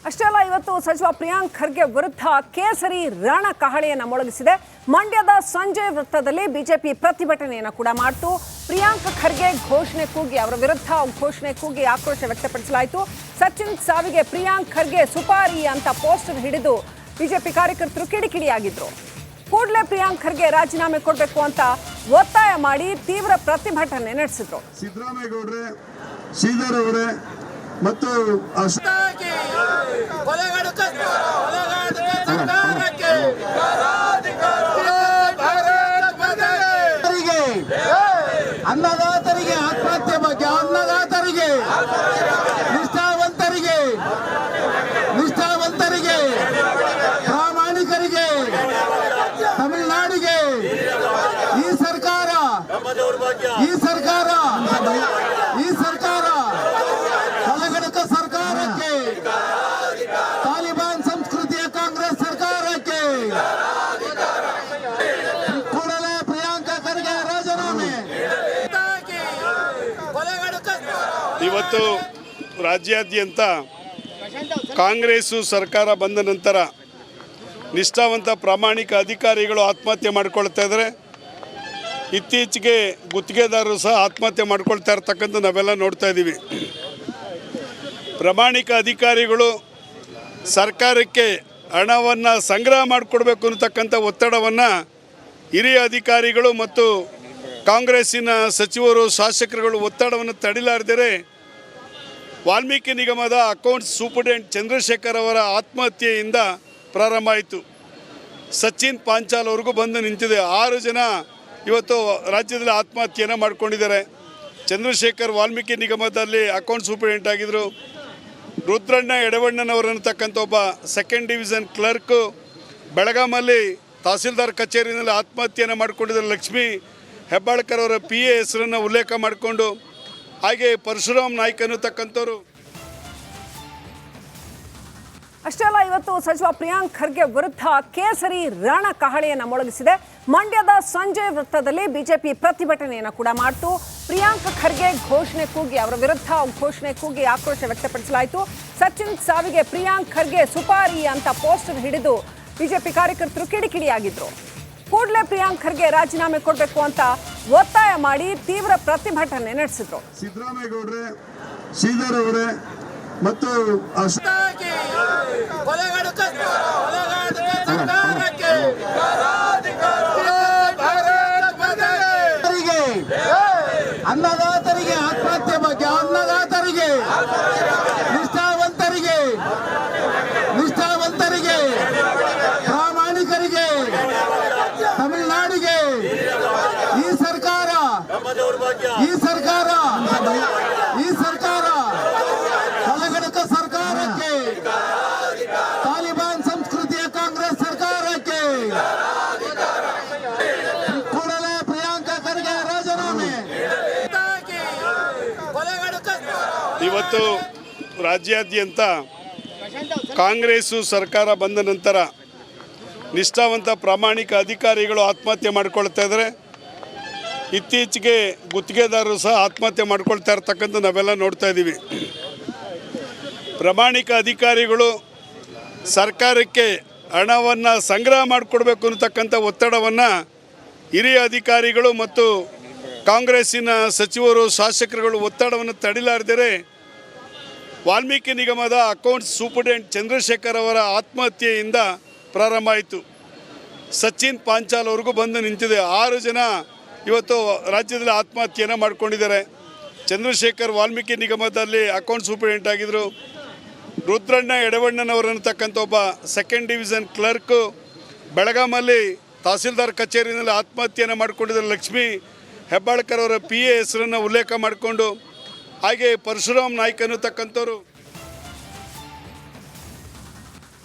ಅಷ್ಟೇ ಅಲ್ಲ, ಇವತ್ತು ಸಚಿವ ಪ್ರಿಯಾಂಕ್ ಖರ್ಗೆ ವಿರುದ್ಧ ಕೇಸರಿ ರಣ ಕಹಳೆಯನ್ನು ಮೊಳಗಿಸಿದೆ. ಮಂಡ್ಯದ ಸಂಜಯ್ ವೃತ್ತದಲ್ಲಿ ಬಿಜೆಪಿ ಪ್ರತಿಭಟನೆಯನ್ನು ಕೂಡ ಮಾಡಿತು. ಪ್ರಿಯಾಂಕ್ ಖರ್ಗೆ ಘೋಷಣೆ ಕೂಗಿ, ಅವರ ವಿರುದ್ಧ ಘೋಷಣೆ ಕೂಗಿ ಆಕ್ರೋಶ ವ್ಯಕ್ತಪಡಿಸಲಾಯಿತು. ಸಚಿನ್ ಸಾವಿಗೆ ಪ್ರಿಯಾಂಕ್ ಖರ್ಗೆ ಸುಪಾರಿ ಅಂತ ಪೋಸ್ಟರ್ ಹಿಡಿದು ಬಿಜೆಪಿ ಕಾರ್ಯಕರ್ತರು ಕಿಡಿಕಿಡಿಯಾಗಿದ್ರು. ಕೂಡಲೇ ಪ್ರಿಯಾಂಕ್ ಖರ್ಗೆ ರಾಜೀನಾಮೆ ಕೊಡಬೇಕು ಅಂತ ಒತ್ತಾಯ ಮಾಡಿ ತೀವ್ರ ಪ್ರತಿಭಟನೆ ನಡೆಸಿದ್ರು. ಸಿದ್ದರಾಮೇಗೌಡರೇ, ಶ್ರೀಧರ್ ಅವರೇ ಮತ್ತು ಅನ್ನದಾತರಿಗೆ ಆತ್ಮಹತ್ಯೆ ಬಗ್ಗೆ, ಅನ್ನದಾತರಿಗೆ, ನಿಷ್ಠಾವಂತರಿಗೆ, ಪ್ರಾಮಾಣಿಕರಿಗೆ, ತಮಿಳುನಾಡಿಗೆ ಈ ಸರ್ಕಾರ ಕಲಗಡಕ ಸರ್ಕಾರಕ್ಕೆ, ತಾಲಿಬಾನ್ ಸಂಸ್ಕೃತಿಯ ಕಾಂಗ್ರೆಸ್ ಸರ್ಕಾರಕ್ಕೆ ಕೂಡಲೇ ಪ್ರಿಯಾಂಕ ಖರ್ಗೆ ರಾಜೀನಾಮೆ. ಇವತ್ತು ರಾಜ್ಯಾದ್ಯಂತ ಕಾಂಗ್ರೆಸ್ ಸರ್ಕಾರ ಬಂದ ನಂತರ ನಿಷ್ಠಾವಂತ ಪ್ರಾಮಾಣಿಕ ಅಧಿಕಾರಿಗಳು ಆತ್ಮಹತ್ಯೆ ಮಾಡ್ಕೊಳ್ತಾ ಇದ್ದಾರೆ. ಇತ್ತೀಚೆಗೆ ಗುತ್ತಿಗೆದಾರರು ಸಹ ಆತ್ಮಹತ್ಯೆ ಮಾಡ್ಕೊಳ್ತಾ ಇರ್ತಕ್ಕಂಥ ನಾವೆಲ್ಲ ನೋಡ್ತಾ ಇದ್ದೀವಿ. ಪ್ರಾಮಾಣಿಕ ಅಧಿಕಾರಿಗಳು ಸರ್ಕಾರಕ್ಕೆ ಹಣವನ್ನು ಸಂಗ್ರಹ ಮಾಡಿಕೊಡ್ಬೇಕು ಅನ್ನತಕ್ಕಂಥ ಒತ್ತಡವನ್ನು ಹಿರಿಯ ಅಧಿಕಾರಿಗಳು ಮತ್ತು ಕಾಂಗ್ರೆಸ್ಸಿನ ಸಚಿವರು, ಶಾಸಕರುಗಳು ಒತ್ತಡವನ್ನು ತಡಿಲಾರದರೆ ವಾಲ್ಮೀಕಿ ನಿಗಮದ ಅಕೌಂಟ್ಸ್ ಸೂಪರ್ಡೆಂಟ್ ಚಂದ್ರಶೇಖರ್ ಅವರ ಆತ್ಮಹತ್ಯೆಯಿಂದ ಪ್ರಾರಂಭ ಆಯಿತು. ಸಚಿನ್ ಪಾಂಚಾಲ್ ಅವ್ರಿಗೂ ಬಂದು ನಿಂತಿದೆ. 6 ಜನ ಇವತ್ತು ರಾಜ್ಯದಲ್ಲಿ ಆತ್ಮಹತ್ಯೆಯನ್ನು ಮಾಡ್ಕೊಂಡಿದ್ದಾರೆ. ಚಂದ್ರಶೇಖರ್ ವಾಲ್ಮೀಕಿ ನಿಗಮದಲ್ಲಿ ಅಕೌಂಟ್ ಸೂಪರ್ಡೆಂಟ್ ಆಗಿದ್ದರು. ರುದ್ರಣ್ಣ ಎಡವಣ್ಣನವರನ್ನತಕ್ಕಂಥ ಒಬ್ಬ 2nd ಡಿವಿಷನ್ ಕ್ಲರ್ಕು ಬೆಳಗಾಮಲ್ಲಿ ತಹಸೀಲ್ದಾರ್ ಕಚೇರಿಯಲ್ಲಿ ಆತ್ಮಹತ್ಯೆಯನ್ನು ಮಾಡ್ಕೊಂಡಿದ್ದಾರೆ. ಲಕ್ಷ್ಮೀ ಹೆಬ್ಬಾಳ್ಕರ್ ಅವರ PA ಹೆಸರನ್ನು ಉಲ್ಲೇಖ ಮಾಡಿಕೊಂಡು, ಹಾಗೆ ಪರಶುರಾಮ್ ನಾಯ್ಕ್ ಅನ್ನತಕ್ಕಂಥವ್ರು. ಅಷ್ಟೇ ಅಲ್ಲ, ಇವತ್ತು ಸಚಿವ ಪ್ರಿಯಾಂಕ್ ಖರ್ಗೆ ವಿರುದ್ಧ ಕೇಸರಿ ರಣ ಕಹಳೆಯನ್ನು ಮೊಳಗಿಸಿದೆ. ಮಂಡ್ಯದ ಸಂಜಯ್ ವೃತ್ತದಲ್ಲಿ ಬಿಜೆಪಿ ಪ್ರತಿಭಟನೆಯನ್ನು ಕೂಡ ಮಾಡಿತು. ಪ್ರಿಯಾಂಕ್ ಖರ್ಗೆ ಘೋಷಣೆ ಕೂಗಿ, ಅವರ ವಿರುದ್ಧ ಘೋಷಣೆ ಕೂಗಿ ಆಕ್ರೋಶ ವ್ಯಕ್ತಪಡಿಸಲಾಯಿತು. ಸಚಿನ್ ಸಾವಿಗೆ ಪ್ರಿಯಾಂಕ್ ಖರ್ಗೆ ಸುಪಾರಿ ಅಂತ ಪೋಸ್ಟರ್ ಹಿಡಿದು ಬಿಜೆಪಿ ಕಾರ್ಯಕರ್ತರು ಕಿಡಿಕಿಡಿಯಾಗಿದ್ರು. ಕೂಡಲೇ ಪ್ರಿಯಾಂಕ್ ಖರ್ಗೆ ರಾಜೀನಾಮೆ ಕೊಡಬೇಕು ಅಂತ ಒತ್ತಾಯ ಮಾಡಿ ತೀವ್ರ ಪ್ರತಿಭಟನೆ ನಡೆಸಿದ್ರು. ಸಿದ್ದರಾಮೇಗೌಡರೇ, ಶ್ರೀಧರ್ ಅವರೇ ಮತ್ತು ಅನ್ನದಾತರಿಗೆ ಆತ್ಮಹತ್ಯೆ ಬಗ್ಗೆ, ಅನ್ನದಾತರಿಗೆ, ನಿಷ್ಠಾವಂತರಿಗೆ, ಪ್ರಾಮಾಣಿಕರಿಗೆ, ತಮಿಳುನಾಡಿಗೆ ಈ ಸರ್ಕಾರ ಕಲಗಡಕ ಸರ್ಕಾರಕ್ಕೆ, ತಾಲಿಬಾನ್ ಸಂಸ್ಕೃತಿಯ ಕಾಂಗ್ರೆಸ್ ಸರ್ಕಾರಕ್ಕೆ ಕೂಡಲೇ ಪ್ರಿಯಾಂಕ ಖರ್ಗೆ ರಾಜೀನಾಮೆ. ಇವತ್ತು ರಾಜ್ಯಾದ್ಯಂತ ಕಾಂಗ್ರೆಸ್ ಸರ್ಕಾರ ಬಂದ ನಂತರ ನಿಷ್ಠಾವಂತ ಪ್ರಾಮಾಣಿಕ ಅಧಿಕಾರಿಗಳು ಆತ್ಮಹತ್ಯೆ ಮಾಡ್ಕೊಳ್ತಾ ಇದ್ದಾರೆ. ಇತ್ತೀಚೆಗೆ ಗುತ್ತಿಗೆದಾರರು ಸಹ ಆತ್ಮಹತ್ಯೆ ಮಾಡ್ಕೊಳ್ತಾ ಇರ್ತಕ್ಕಂಥ ನಾವೆಲ್ಲ ನೋಡ್ತಾ ಇದ್ದೀವಿ. ಪ್ರಾಮಾಣಿಕ ಅಧಿಕಾರಿಗಳು ಸರ್ಕಾರಕ್ಕೆ ಹಣವನ್ನು ಸಂಗ್ರಹ ಮಾಡಿಕೊಡ್ಬೇಕು ಅನ್ನತಕ್ಕಂಥ ಒತ್ತಡವನ್ನು ಹಿರಿಯ ಅಧಿಕಾರಿಗಳು ಮತ್ತು ಕಾಂಗ್ರೆಸ್ಸಿನ ಸಚಿವರು, ಶಾಸಕರುಗಳು ಒತ್ತಡವನ್ನು ತಡಿಲಾರದರೆ ವಾಲ್ಮೀಕಿ ನಿಗಮದ ಅಕೌಂಟ್ಸ್ ಸೂಪರ್ಡೆಂಟ್ ಚಂದ್ರಶೇಖರ್ ಅವರ ಆತ್ಮಹತ್ಯೆಯಿಂದ ಪ್ರಾರಂಭ ಆಯಿತು. ಸಚಿನ್ ಪಾಂಚಾಲ್ ಅವ್ರಿಗೂ ಬಂದು ನಿಂತಿದೆ. 6 ಜನ ಇವತ್ತು ರಾಜ್ಯದಲ್ಲಿ ಆತ್ಮಹತ್ಯೆಯನ್ನು ಮಾಡ್ಕೊಂಡಿದ್ದಾರೆ. ಚಂದ್ರಶೇಖರ್ ವಾಲ್ಮೀಕಿ ನಿಗಮದಲ್ಲಿ ಅಕೌಂಟ್ ಸೂಪರ್ಡೆಂಟ್ ಆಗಿದ್ದರು. ರುದ್ರಣ್ಣ ಎಡವಣ್ಣನವರನ್ನತಕ್ಕಂಥ ಒಬ್ಬ 2nd ಡಿವಿಷನ್ ಕ್ಲರ್ಕು ಬೆಳಗಾಮಲ್ಲಿ ತಹಸೀಲ್ದಾರ್ ಕಚೇರಿಯಲ್ಲಿ ಆತ್ಮಹತ್ಯೆಯನ್ನು ಮಾಡ್ಕೊಂಡಿದ್ದಾರೆ. ಲಕ್ಷ್ಮೀ ಹೆಬ್ಬಾಳ್ಕರ್ ಅವರ PA ಹೆಸರನ್ನು ಉಲ್ಲೇಖ ಮಾಡಿಕೊಂಡು, ಹಾಗೆ ಪರಶುರಾಮ್ ನಾಯ್ಕ್ ಅನ್ನತಕ್ಕಂಥವ್ರು.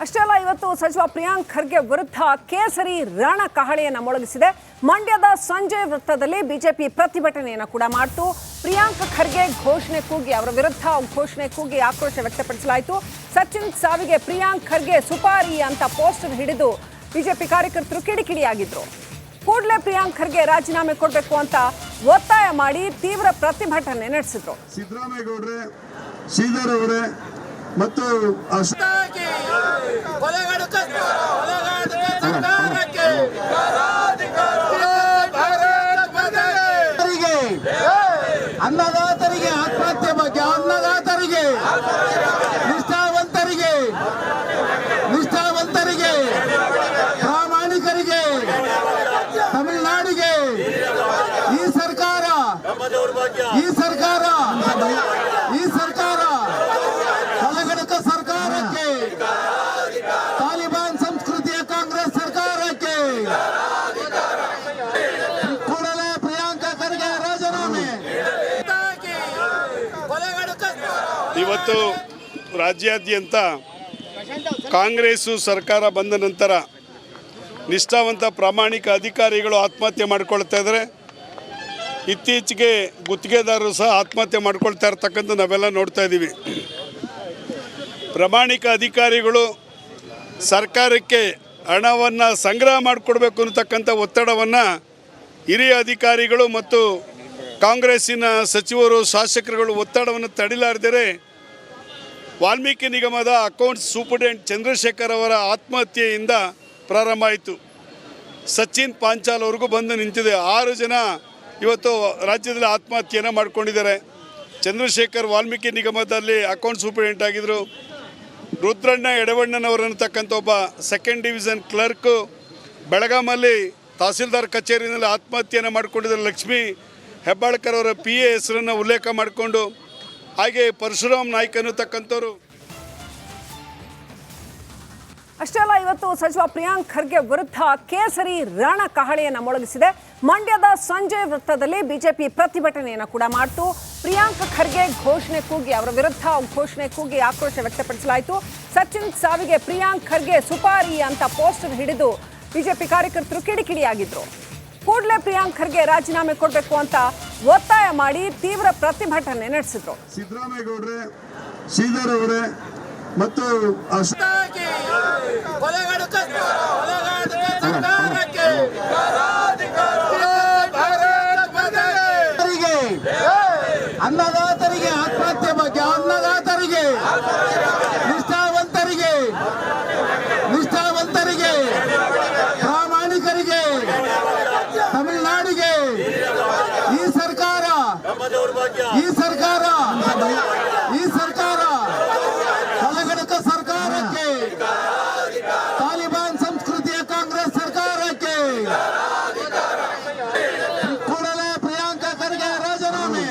ಅಷ್ಟೇ ಅಲ್ಲ, ಇವತ್ತು ಸಚಿವ ಪ್ರಿಯಾಂಕ್ ಖರ್ಗೆ ವಿರುದ್ಧ ಕೇಸರಿ ರಣ ಕಹಳೆಯನ್ನು ಮೊಳಗಿಸಿದೆ. ಮಂಡ್ಯದ ಸಂಜಯ್ ವೃತ್ತದಲ್ಲಿ ಬಿಜೆಪಿ ಪ್ರತಿಭಟನೆಯನ್ನು ಕೂಡ ಮಾಡಿತು. ಪ್ರಿಯಾಂಕ್ ಖರ್ಗೆ ಘೋಷಣೆ ಕೂಗಿ, ಅವರ ವಿರುದ್ಧ ಘೋಷಣೆ ಕೂಗಿ ಆಕ್ರೋಶ ವ್ಯಕ್ತಪಡಿಸಲಾಯಿತು. ಸಚಿನ್ ಸಾವಿಗೆ ಪ್ರಿಯಾಂಕ್ ಖರ್ಗೆ ಸುಪಾರಿ ಅಂತ ಪೋಸ್ಟರ್ ಹಿಡಿದು ಬಿಜೆಪಿ ಕಾರ್ಯಕರ್ತರು ಕಿಡಿಕಿಡಿಯಾಗಿದ್ರು. ಕೂಡಲೇ ಪ್ರಿಯಾಂಕ್ ಖರ್ಗೆ ರಾಜೀನಾಮೆ ಕೊಡಬೇಕು ಅಂತ ಒತ್ತಾಯ ಮಾಡಿ ತೀವ್ರ ಪ್ರತಿಭಟನೆ ನಡೆಸಿದ್ರು. ಸಿದ್ದರಾಮೇಗೌಡರೇ, ಶ್ರೀಧರ್ ಅವರೇ ಮತ್ತು ಅನ್ನದಾತರಿಗೆ ಆತ್ಮಹತ್ಯೆ ಬಗ್ಗೆ ಅನ್ನದಾತರಿಗೆ ನಿಷ್ಠಾವಂತರಿಗೆ ಪ್ರಾಮಾಣಿಕರಿಗೆ ತಮಿಳುನಾಡಿಗೆ ಈ ಸರ್ಕಾರ ಕಲಗಡಕ ಸರ್ಕಾರಕ್ಕೆ ತಾಲಿಬಾನ್ ಸಂಸ್ಕೃತಿಯ ಕಾಂಗ್ರೆಸ್ ಸರ್ಕಾರಕ್ಕೆ ಕೂಡಲೇ ಪ್ರಿಯಾಂಕಾ ಖರ್ಗೆ ರಾಜೀನಾಮೆ. ಇವತ್ತು ರಾಜ್ಯಾದ್ಯಂತ ಕಾಂಗ್ರೆಸ್ಸು ಸರ್ಕಾರ ಬಂದ ನಂತರ ನಿಷ್ಠಾವಂತ ಪ್ರಾಮಾಣಿಕ ಅಧಿಕಾರಿಗಳು ಆತ್ಮಹತ್ಯೆ ಮಾಡ್ಕೊಳ್ತಾ ಇದ್ದಾರೆ. ಇತ್ತೀಚೆಗೆ ಗುತ್ತಿಗೆದಾರರು ಸಹ ಆತ್ಮಹತ್ಯೆ ಮಾಡ್ಕೊಳ್ತಾ ಇರ್ತಕ್ಕಂಥ ನಾವೆಲ್ಲ ನೋಡ್ತಾ ಇದ್ದೀವಿ. ಪ್ರಾಮಾಣಿಕ ಅಧಿಕಾರಿಗಳು ಸರ್ಕಾರಕ್ಕೆ ಹಣವನ್ನು ಸಂಗ್ರಹ ಮಾಡಿಕೊಡ್ಬೇಕು ಅನ್ನತಕ್ಕಂಥ ಒತ್ತಡವನ್ನು ಹಿರಿಯ ಅಧಿಕಾರಿಗಳು ಮತ್ತು ಕಾಂಗ್ರೆಸ್ಸಿನ ಸಚಿವರು ಶಾಸಕರುಗಳು ಒತ್ತಡವನ್ನು ತಡಿಲಾರದರೆ ವಾಲ್ಮೀಕಿ ನಿಗಮದ ಅಕೌಂಟ್ಸ್ ಸೂಪರ್ಡೆಂಟ್ ಚಂದ್ರಶೇಖರ್ ಅವರ ಆತ್ಮಹತ್ಯೆಯಿಂದ ಪ್ರಾರಂಭ ಆಯಿತು. ಸಚಿನ್ ಪಾಂಚಾಲ್ ಅವ್ರಿಗೂ ಬಂದು ನಿಂತಿದೆ. 6 ಜನ ಇವತ್ತು ರಾಜ್ಯದಲ್ಲಿ ಆತ್ಮಹತ್ಯೆಯನ್ನು ಮಾಡ್ಕೊಂಡಿದ್ದಾರೆ. ಚಂದ್ರಶೇಖರ್ ವಾಲ್ಮೀಕಿ ನಿಗಮದಲ್ಲಿ ಅಕೌಂಟ್ ಸೂಪರ್ಡೆಂಟ್ ಆಗಿದ್ದರು. ರುದ್ರಣ್ಣ ಎಡವಣ್ಣನವರನ್ನತಕ್ಕಂಥ ಒಬ್ಬ 2nd ಡಿವಿಷನ್ ಕ್ಲರ್ಕು ಬೆಳಗಾಮಲ್ಲಿ ತಹಸೀಲ್ದಾರ್ ಕಚೇರಿಯಲ್ಲಿ ಆತ್ಮಹತ್ಯೆಯನ್ನು ಮಾಡಿಕೊಂಡಿದ್ದಾರೆ. ಲಕ್ಷ್ಮೀ ಹೆಬ್ಬಾಳ್ಕರ್ ಅವರ PA ಹೆಸರನ್ನು ಉಲ್ಲೇಖ ಮಾಡಿಕೊಂಡು, ಹಾಗೆ ಪರಶುರಾಮ್ ನಾಯ್ಕ್ ಅನ್ನತಕ್ಕಂಥವ್ರು. ಅಷ್ಟೇ ಅಲ್ಲ, ಇವತ್ತು ಸಚಿವ ಪ್ರಿಯಾಂಕ್ ಖರ್ಗೆ ವಿರುದ್ಧ ಕೇಸರಿ ರಣ ಕಹಳೆಯನ್ನು ಮೊಳಗಿಸಿದೆ. ಮಂಡ್ಯದ ಸಂಜಯ್ ವೃತ್ತದಲ್ಲಿ ಬಿಜೆಪಿ ಪ್ರತಿಭಟನೆಯನ್ನು ಕೂಡ ಮಾಡಿತು. ಪ್ರಿಯಾಂಕ್ ಖರ್ಗೆ ಘೋಷಣೆ ಕೂಗಿ, ಅವರ ವಿರುದ್ಧ ಘೋಷಣೆ ಕೂಗಿ ಆಕ್ರೋಶ ವ್ಯಕ್ತಪಡಿಸಲಾಯಿತು. ಸಚಿನ್ ಸಾವಿಗೆ ಪ್ರಿಯಾಂಕ್ ಖರ್ಗೆ ಸುಪಾರಿ ಅಂತ ಪೋಸ್ಟರ್ ಹಿಡಿದು ಬಿಜೆಪಿ ಕಾರ್ಯಕರ್ತರು ಕಿಡಿಕಿಡಿಯಾಗಿದ್ರು. ಕೂಡಲೇ ಪ್ರಿಯಾಂಕ್ ಖರ್ಗೆ ರಾಜೀನಾಮೆ ಕೊಡಬೇಕು ಅಂತ ಒತ್ತಾಯ ಮಾಡಿ ತೀವ್ರ ಪ್ರತಿಭಟನೆ ನಡೆಸಿದ್ರು. ಸಿದ್ದರಾಮೇಗೌಡ್ರೆ, ಶ್ರೀಧರ್ ಅವರೇ ಮತ್ತು ಅನ್ನದಾತರಿಗೆ ಆತ್ಮಹತ್ಯೆ ಬಗ್ಗೆ ಅನ್ನದಾತರಿಗೆ ನಿಷ್ಠಾವಂತರಿಗೆ ಪ್ರಾಮಾಣಿಕರಿಗೆ ತಮಿಳುನಾಡಿಗೆ ಈ ಸರ್ಕಾರ ಕಲಗಡಕ ಸರ್ಕಾರಕ್ಕೆ ತಾಲಿಬಾನ್ ಸಂಸ್ಕೃತಿಯ ಕಾಂಗ್ರೆಸ್ ಸರ್ಕಾರಕ್ಕೆ ಕೂಡಲೇ ಪ್ರಿಯಾಂಕಾ ಖರ್ಗೆ ರಾಜೀನಾಮೆ.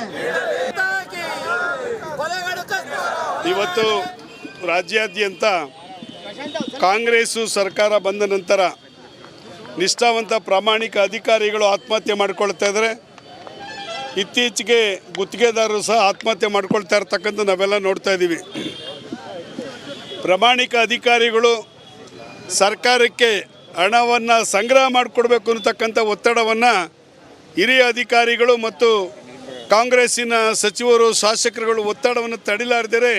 ಇವತ್ತು ರಾಜ್ಯಾದ್ಯಂತ ಕಾಂಗ್ರೆಸ್ಸು ಸರ್ಕಾರ ಬಂದ ನಂತರ ನಿಷ್ಠಾವಂತ ಪ್ರಾಮಾಣಿಕ ಅಧಿಕಾರಿಗಳು ಆತ್ಮಹತ್ಯೆ ಮಾಡ್ಕೊಳ್ತಾ ಇದ್ದಾರೆ. ಇತ್ತೀಚೆಗೆ ಗುತ್ತಿಗೆದಾರರು ಸಹ ಆತ್ಮಹತ್ಯೆ ಮಾಡ್ಕೊಳ್ತಾ ಇರ್ತಕ್ಕಂಥ ನಾವೆಲ್ಲ ನೋಡ್ತಾ ಇದ್ದೀವಿ. ಪ್ರಾಮಾಣಿಕ ಅಧಿಕಾರಿಗಳು ಸರ್ಕಾರಕ್ಕೆ ಹಣವನ್ನು ಸಂಗ್ರಹ ಮಾಡಿಕೊಡ್ಬೇಕು ಅನ್ನತಕ್ಕಂಥ ಒತ್ತಡವನ್ನು ಹಿರಿಯ ಅಧಿಕಾರಿಗಳು ಮತ್ತು ಕಾಂಗ್ರೆಸ್ಸಿನ ಸಚಿವರು ಶಾಸಕರುಗಳು ಒತ್ತಡವನ್ನು ತಡಿಲಾರದರೆ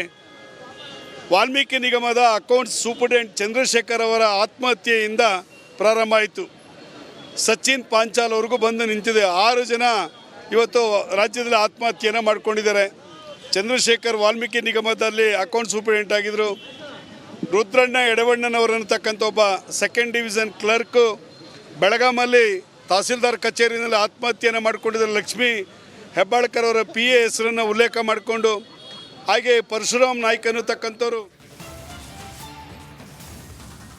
ವಾಲ್ಮೀಕಿ ನಿಗಮದ ಅಕೌಂಟ್ಸ್ ಸೂಪರ್ಡೆಂಟ್ ಚಂದ್ರಶೇಖರ್ ಅವರ ಆತ್ಮಹತ್ಯೆಯಿಂದ ಪ್ರಾರಂಭ ಆಯಿತು. ಸಚಿನ್ ಪಾಂಚಾಲ್ ಅವ್ರಿಗೂ ಬಂದು ನಿಂತಿದೆ. 6 ಜನ ಇವತ್ತು ರಾಜ್ಯದಲ್ಲಿ ಆತ್ಮಹತ್ಯೆಯನ್ನು ಮಾಡ್ಕೊಂಡಿದ್ದಾರೆ. ಚಂದ್ರಶೇಖರ್ ವಾಲ್ಮೀಕಿ ನಿಗಮದಲ್ಲಿ ಅಕೌಂಟ್ ಸೂಪರ್ಡೆಂಟ್ ಆಗಿದ್ದರು. ರುದ್ರಣ್ಣ ಎಡವಣ್ಣನವರನ್ನತಕ್ಕಂಥ ಒಬ್ಬ 2nd ಡಿವಿಷನ್ ಕ್ಲರ್ಕು ಬೆಳಗಾಮಲ್ಲಿ ತಹಸೀಲ್ದಾರ್ ಕಚೇರಿಯಲ್ಲಿ ಆತ್ಮಹತ್ಯೆಯನ್ನು ಮಾಡಿಕೊಂಡಿದ್ದಾರೆ. ಲಕ್ಷ್ಮೀ ಹೆಬ್ಬಾಳ್ಕರ್ ಅವರ PA ಹೆಸರನ್ನು ಉಲ್ಲೇಖ ಮಾಡಿಕೊಂಡು, ಹಾಗೆ ಪರಶುರಾಮ್ ನಾಯ್ಕ್ ಅನ್ನತಕ್ಕಂಥವ್ರು